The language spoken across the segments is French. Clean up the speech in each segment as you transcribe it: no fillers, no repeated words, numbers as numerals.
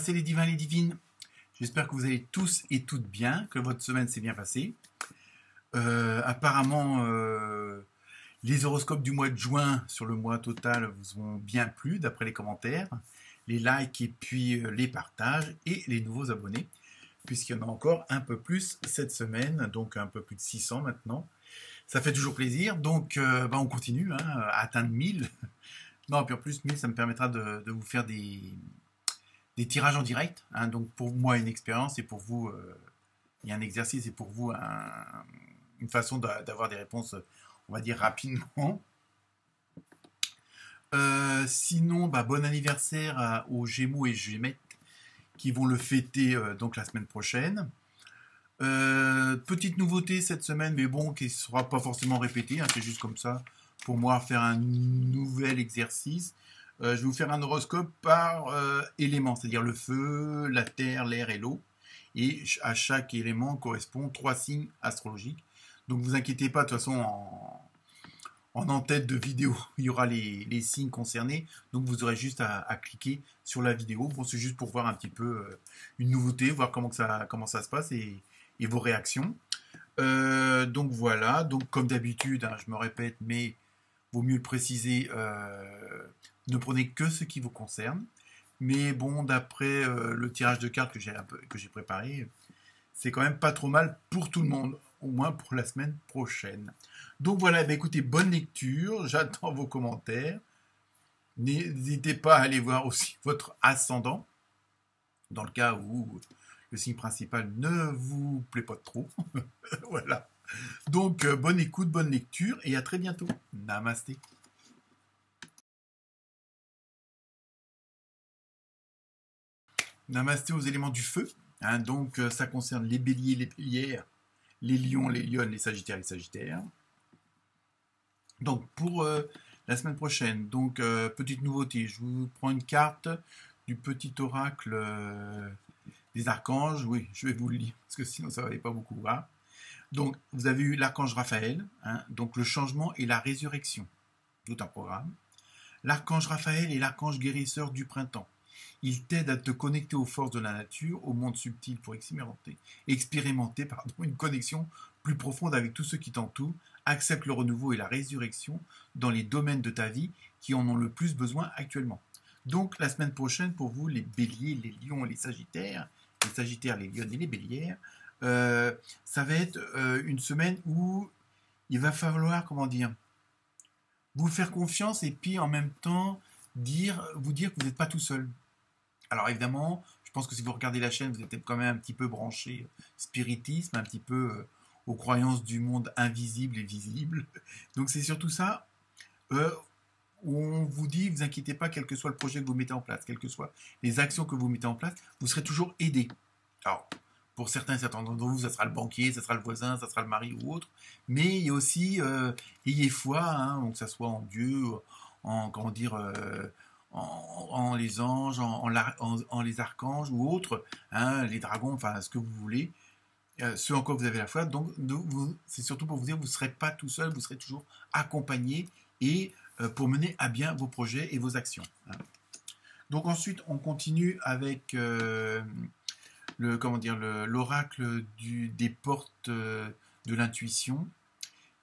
Namasté les divins et les divines. J'espère que vous allez tous et toutes bien, que votre semaine s'est bien passée. Apparemment, les horoscopes du mois de juin sur le mois total vous ont bien plu, d'après les commentaires, les likes et puis les partages et les nouveaux abonnés, puisqu'il y en a encore un peu plus cette semaine, donc un peu plus de 600 maintenant. Ça fait toujours plaisir, donc on continue à atteindre 1000. Non, puis en plus, 1000, ça me permettra de vous faire des tirages en direct. Donc pour moi, une expérience, et pour vous, il y a un exercice, et pour vous, une façon d'avoir des réponses, on va dire, rapidement. Sinon, bon anniversaire aux Gémeaux et Gémettes qui vont le fêter donc la semaine prochaine. Petite nouveauté cette semaine, mais bon, qui ne sera pas forcément répétée, c'est juste comme ça, pour moi, faire un nouvel exercice. Je vais vous faire un horoscope par élément, c'est-à-dire le feu, la terre, l'air et l'eau. Et à chaque élément correspond 3 signes astrologiques. Donc, vous inquiétez pas, de toute façon, en en-tête de vidéo, il y aura les signes concernés. Donc, vous aurez juste à cliquer sur la vidéo. Bon, c'est juste pour voir un petit peu une nouveauté, voir comment ça se passe et vos réactions. Donc, voilà. Donc, comme d'habitude, je me répète, mais vaut mieux le préciser, ne prenez que ce qui vous concerne. Mais bon, d'après le tirage de cartes que j'ai préparé, c'est quand même pas trop mal pour tout le monde, au moins pour la semaine prochaine. Donc voilà, écoutez, bonne lecture, j'attends vos commentaires. N'hésitez pas à aller voir aussi votre ascendant, dans le cas où le signe principal ne vous plaît pas trop. Voilà. Donc, bonne écoute, bonne lecture, et à très bientôt. Namasté. Namasté aux éléments du feu. Donc, ça concerne les béliers, les bélières, les lions, les lionnes, les sagittaires, les sagittaires. Donc, pour la semaine prochaine, donc, petite nouveauté, je vous prends une carte du petit oracle des archanges. Oui, je vais vous le lire, parce que sinon, ça ne va pas beaucoup. Donc, vous avez eu l'archange Raphaël, donc le changement et la résurrection, tout un programme. L'archange Raphaël est l'archange guérisseur du printemps. Il t'aide à te connecter aux forces de la nature, au monde subtil pour expérimenter une connexion plus profonde avec tous ceux qui t'entourent. Accepte le renouveau et la résurrection dans les domaines de ta vie qui en ont le plus besoin actuellement. Donc, la semaine prochaine, pour vous, les béliers, les lions et les sagittaires, les lionnes et les bélières, ça va être une semaine où il va falloir, vous faire confiance et puis en même temps vous dire que vous n'êtes pas tout seul. Alors évidemment, je pense que si vous regardez la chaîne, vous êtes quand même un petit peu branché spiritisme, un petit peu aux croyances du monde invisible et visible. Donc c'est surtout ça où on vous dit, vous inquiétez pas, quel que soit le projet que vous mettez en place, quelles que soient les actions que vous mettez en place, vous serez toujours aidé. Alors, pour certains d'entre vous, ça sera le banquier, ça sera le voisin, ça sera le mari ou autre. Mais il y a aussi, ayez foi, donc que ça soit en Dieu, en les anges, en les archanges ou autres, les dragons, enfin ce que vous voulez, ce en quoi vous avez la foi. Donc c'est surtout pour vous dire que vous ne serez pas tout seul, vous serez toujours accompagné et pour mener à bien vos projets et vos actions. Donc ensuite, on continue avec l'oracle des portes de l'intuition.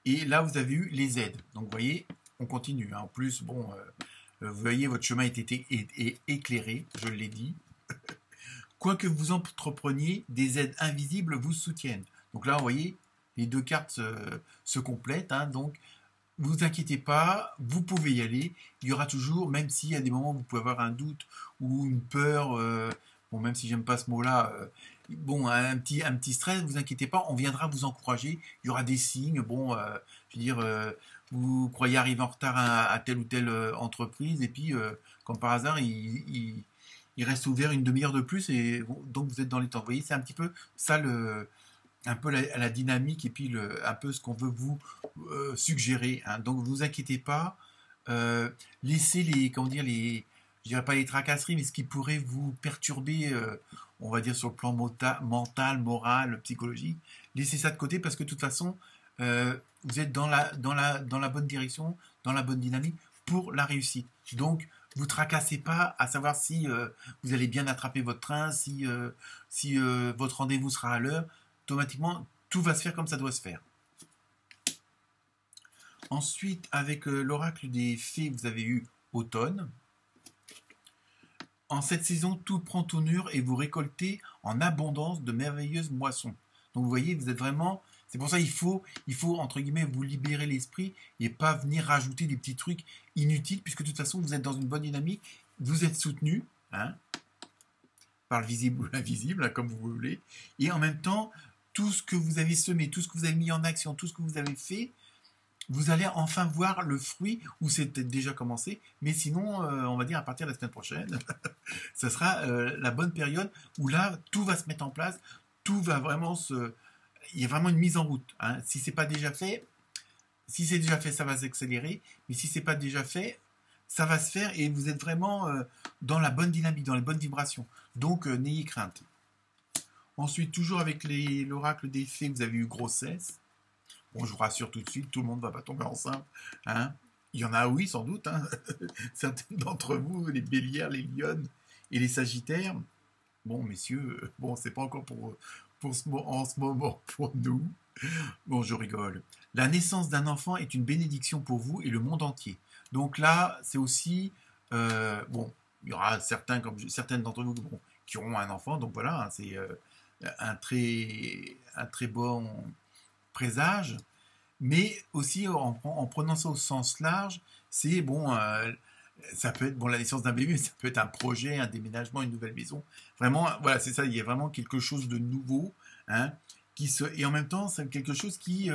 Et là, vous avez eu les aides. Donc vous voyez, on continue. En plus, vous voyez, votre chemin est éclairé, je l'ai dit. Quoi que vous entrepreniez, des aides invisibles vous soutiennent. Donc là, vous voyez, les deux cartes se complètent. Donc, vous inquiétez pas, vous pouvez y aller. Il y aura toujours, même s'il y a des moments où vous pouvez avoir un doute ou une peur, même si j'aime pas ce mot-là, un petit stress, vous inquiétez pas, on viendra vous encourager. Il y aura des signes, vous croyez arriver en retard à telle ou telle entreprise, et puis, comme par hasard, il reste ouvert une demi-heure de plus, et donc vous êtes dans les temps. Vous voyez, c'est un petit peu ça, un peu la dynamique, et puis un peu ce qu'on veut vous suggérer. Donc, ne vous inquiétez pas, laissez je dirais pas les tracasseries, mais ce qui pourrait vous perturber, on va dire sur le plan mental, moral, psychologique, laissez ça de côté, parce que de toute façon, vous êtes dans la bonne direction, dans la bonne dynamique pour la réussite. Donc, vous tracassez pas à savoir si vous allez bien attraper votre train, si votre rendez-vous sera à l'heure. Automatiquement, tout va se faire comme ça doit se faire. Ensuite, avec l'oracle des fées, vous avez eu automne. En cette saison, tout prend tournure et vous récoltez en abondance de merveilleuses moissons. Donc vous voyez, vous êtes vraiment... C'est pour ça qu'il faut, entre guillemets, vous libérer l'esprit et pas venir rajouter des petits trucs inutiles, puisque de toute façon, vous êtes dans une bonne dynamique, vous êtes soutenu, hein, par le visible ou l'invisible, hein, comme vous voulez, et en même temps, tout ce que vous avez semé, tout ce que vous avez mis en action, tout ce que vous avez fait, vous allez enfin voir le fruit, ou c'est peut-être déjà commencé, mais sinon, on va dire à partir de la semaine prochaine, ça sera la bonne période où là, tout va se mettre en place, tout va vraiment se... Il y a vraiment une mise en route. Hein. Si c'est déjà fait, ça va s'accélérer, mais si c'est pas déjà fait, ça va se faire et vous êtes vraiment dans la bonne dynamique, dans les bonnes vibrations. Donc, n'ayez crainte. Ensuite, toujours avec l'oracle des fées, vous avez eu grossesse. Bon, je vous rassure tout de suite, tout le monde ne va pas tomber enceinte. Hein. Il y en a, oui, sans doute. Hein. Certaines d'entre vous, les bélières, les lionnes et les sagittaires. Bon, messieurs, bon, c'est pas encore en ce moment pour nous. Bon, je rigole. La naissance d'un enfant est une bénédiction pour vous et le monde entier. Donc là, c'est aussi... bon, il y aura certaines d'entre vous bon, qui auront un enfant. Donc voilà, hein, c'est un très bon présage. Mais aussi, en prenant ça au sens large, c'est bon... ça peut être, bon, la naissance d'un bébé, ça peut être un projet, un déménagement, une nouvelle maison. Vraiment, voilà, c'est ça, il y a vraiment quelque chose de nouveau, hein, et en même temps, c'est quelque chose qui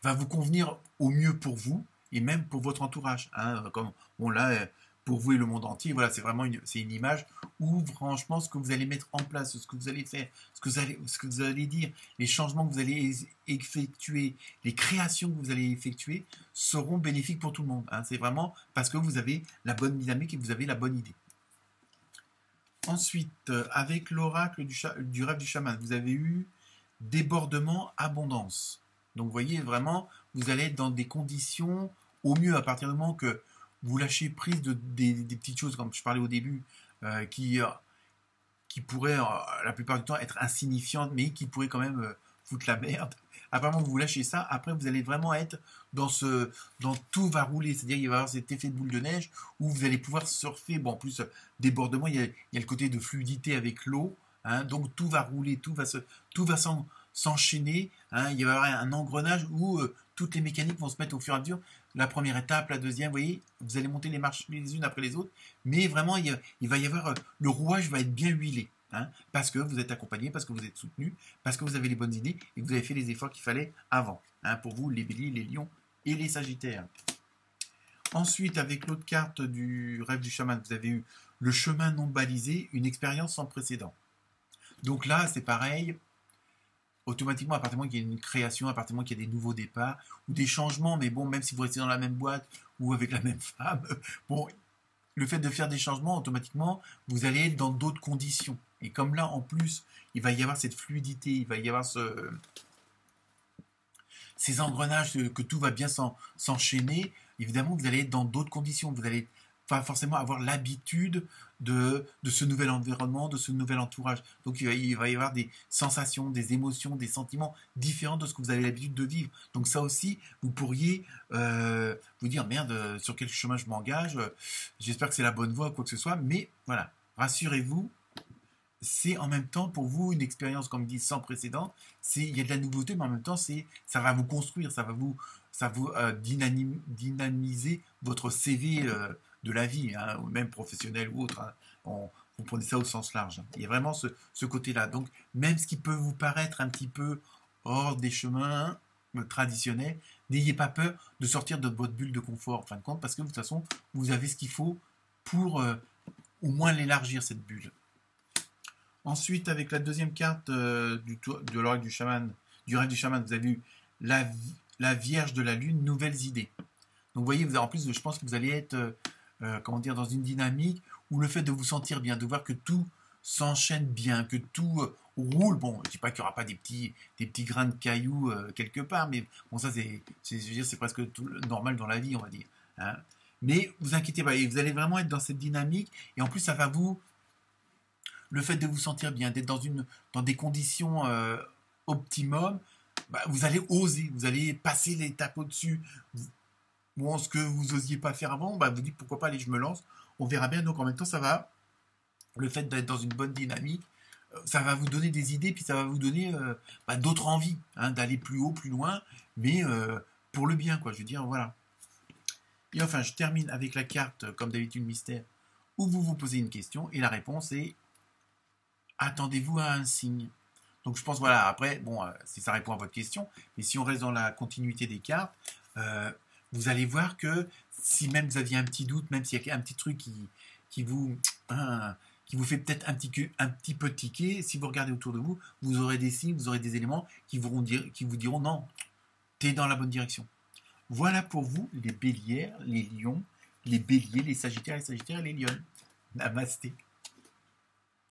va vous convenir au mieux pour vous, et même pour votre entourage. Hein, comme, bon, là, pour vous et le monde entier, voilà, c'est une image où, franchement, ce que vous allez mettre en place, ce que vous allez faire, ce que vous allez dire, les changements que vous allez effectuer, les créations que vous allez effectuer, seront bénéfiques pour tout le monde. Hein. C'est vraiment parce que vous avez la bonne dynamique et vous avez la bonne idée. Ensuite, avec l'oracle du rêve du chaman, vous avez eu débordement, abondance. Donc, vous voyez, vraiment, vous allez être dans des conditions, au mieux, à partir du moment que vous lâchez prise des petites choses, comme je parlais au début, qui pourraient, la plupart du temps, être insignifiantes, mais qui pourraient quand même foutre la merde. Apparemment, vous lâchez ça, après, vous allez vraiment être dans tout va rouler, c'est-à-dire il va y avoir cet effet de boule de neige où vous allez pouvoir surfer. Bon, en plus, débordement, il y a le côté de fluidité avec l'eau, hein, donc tout va rouler, tout va s'enchaîner, hein, il va y avoir un engrenage où toutes les mécaniques vont se mettre au fur et à mesure. La première étape, la deuxième, vous voyez, vous allez monter les marches les unes après les autres, mais vraiment, il va y avoir, le rouage va être bien huilé. Hein, parce que vous êtes accompagné, parce que vous êtes soutenu, parce que vous avez les bonnes idées et que vous avez fait les efforts qu'il fallait avant. Hein, pour vous, les béliers, les lions et les sagittaires. Ensuite, avec l'autre carte du rêve du chaman, vous avez eu le chemin non balisé, une expérience sans précédent. Donc là, c'est pareil. Automatiquement, à partir du moment qu'il y a une création, à partir du moment qu'il y a des nouveaux départs ou des changements, mais bon, même si vous restez dans la même boîte ou avec la même femme, bon, le fait de faire des changements, automatiquement, vous allez être dans d'autres conditions. Et comme là, en plus, il va y avoir cette fluidité, il va y avoir ces engrenages, que tout va bien s'enchaîner, évidemment, vous allez être dans d'autres conditions. Vous n'allez pas forcément avoir l'habitude de ce nouvel environnement, de ce nouvel entourage. Donc, il va y avoir des sensations, des émotions, des sentiments différents de ce que vous avez l'habitude de vivre. Donc, ça aussi, vous pourriez vous dire, merde, sur quel chemin je m'engage, j'espère que c'est la bonne voie, quoi que ce soit. Mais voilà, rassurez-vous, c'est en même temps pour vous une expérience, comme dit, sans précédent. Il y a de la nouveauté, mais en même temps, ça va vous construire, ça va vous dynamiser votre CV de la vie, hein, même professionnel ou autre. Hein. Vous prenez ça au sens large. Hein. Il y a vraiment ce côté-là. Donc, même ce qui peut vous paraître un petit peu hors des chemins traditionnels, n'ayez pas peur de sortir de votre bulle de confort, en fin de compte, parce que de toute façon, vous avez ce qu'il faut pour au moins l'élargir, cette bulle. Ensuite, avec la deuxième carte de l'oracle du chaman, du rêve du chaman, vous avez eu la Vierge de la Lune, nouvelles idées. Donc, vous voyez, en plus, je pense que vous allez être, dans une dynamique où le fait de vous sentir bien, de voir que tout s'enchaîne bien, que tout roule. Bon, je ne dis pas qu'il n'y aura pas des petits grains de cailloux quelque part, mais bon, ça, c'est presque tout normal dans la vie, on va dire. Hein. Mais vous inquiétez pas, et vous allez vraiment être dans cette dynamique, et en plus ça va vous, le fait de vous sentir bien, d'être dans des conditions optimum, bah, vous allez oser, vous allez passer l'étape au-dessus. Bon, ce que vous n'osiez pas faire avant, bah, vous dites pourquoi pas, allez, je me lance, on verra bien. Donc en même temps, ça va, le fait d'être dans une bonne dynamique, ça va vous donner des idées, puis ça va vous donner bah, d'autres envies, hein, d'aller plus haut, plus loin, mais pour le bien, quoi. Je veux dire, voilà. Et enfin, je termine avec la carte, comme d'habitude, mystère, où vous vous posez une question, et la réponse est attendez-vous à un signe. Donc je pense, voilà, après, bon, si ça répond à votre question, mais si on reste dans la continuité des cartes, euh, vous allez voir que si même vous aviez un petit doute, même s'il y a un petit truc qui vous, hein, qui vous fait peut-être un petit peu tiquer, si vous regardez autour de vous, vous aurez des signes, vous aurez des éléments qui vous diront non, t'es dans la bonne direction. Voilà pour vous les bélières, les lions, les béliers, les sagittaires et les lionnes. Namasté.